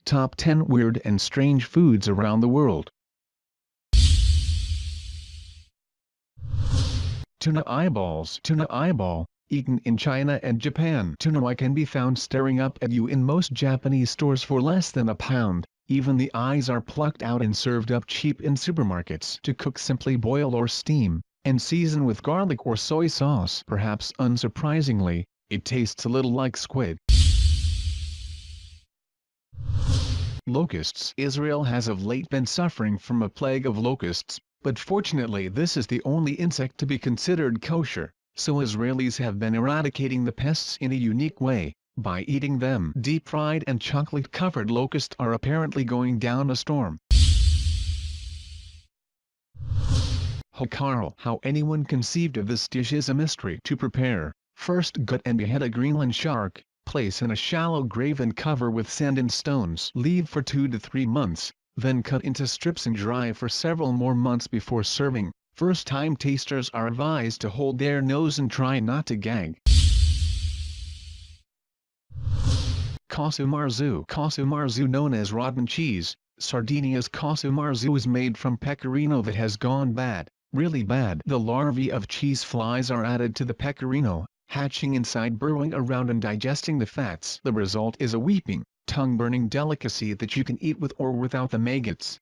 Top 10 Weird and Strange Foods Around the World. Tuna eyeballs. Tuna eyeball, eaten in China and Japan. Tuna eye can be found staring up at you in most Japanese stores for less than £1. Even the eyes are plucked out and served up cheap in supermarkets. To cook, simply boil or steam, and season with garlic or soy sauce. Perhaps unsurprisingly, it tastes a little like squid. Locusts. Israel has of late been suffering from a plague of locusts, but fortunately this is the only insect to be considered kosher, so Israelis have been eradicating the pests in a unique way, by eating them. Deep-fried and chocolate-covered locusts are apparently going down a storm. HAKARL. How anyone conceived of this dish is a mystery. To prepare, first gut and behead a Greenland shark. Place in a shallow grave and cover with sand and stones. Leave for 2 to 3 months, then cut into strips and dry for several more months before serving. First-time tasters are advised to hold their nose and try not to gag. CASU MARZU. CASU MARZU, known as rotten cheese. Sardinia's CASU MARZU is made from pecorino that has gone bad, really bad. The larvae of cheese flies are added to the pecorino, hatching inside, burrowing around and digesting the fats. The result is a weeping, tongue-burning delicacy that you can eat with or without the maggots.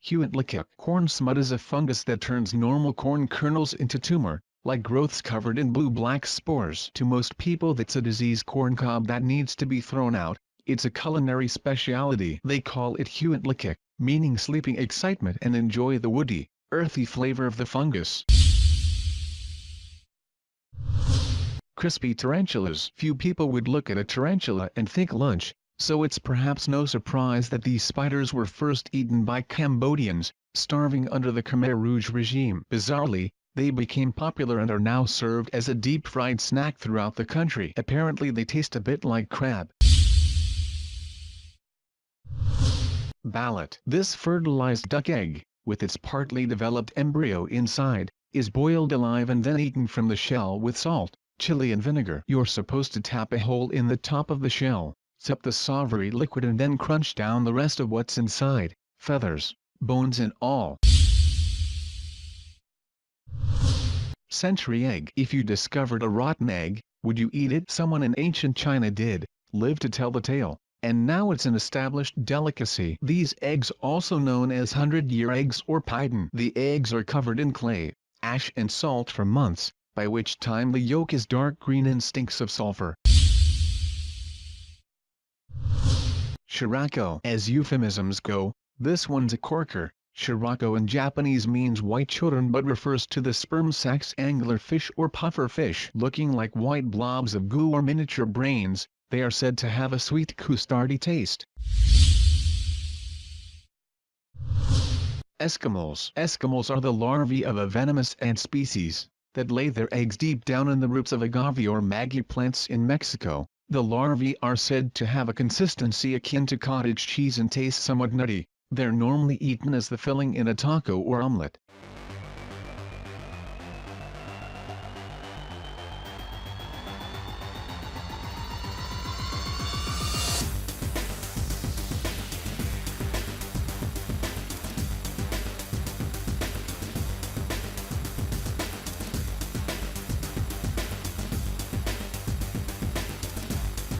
HUITLACOCHE. Corn smut is a fungus that turns normal corn kernels into tumor-like growths covered in blue-black spores. To most people that's a diseased corn cob that needs to be thrown out. It's a culinary speciality. They call it HUITLACOCHE, meaning sleeping excitement, and enjoy the woody, earthy flavor of the fungus. Crispy tarantulas. Few people would look at a tarantula and think lunch, so it's perhaps no surprise that these spiders were first eaten by Cambodians, starving under the Khmer Rouge regime. Bizarrely, they became popular and are now served as a deep-fried snack throughout the country. Apparently they taste a bit like crab. Ballot. This fertilized duck egg, with its partly developed embryo inside, is boiled alive and then eaten from the shell with salt, chili and vinegar. You're supposed to tap a hole in the top of the shell, sip the savory liquid and then crunch down the rest of what's inside, feathers, bones and all. Century egg. If you discovered a rotten egg, would you eat it? Someone in ancient China did, live to tell the tale, and now it's an established delicacy. These eggs, also known as 100-year eggs or paidan. The eggs are covered in clay, ash and salt for months, by which time the yolk is dark green and stinks of sulfur. Shirako. As euphemisms go, this one's a corker. Shirako in Japanese means white children but refers to the sperm sacs anglerfish or puffer fish. Looking like white blobs of goo or miniature brains, they are said to have a sweet custardy taste. Escamoles. Escamoles are the larvae of a venomous ant species that lay their eggs deep down in the roots of agave or maguey plants in Mexico. The larvae are said to have a consistency akin to cottage cheese and taste somewhat nutty. They're normally eaten as the filling in a taco or omelette.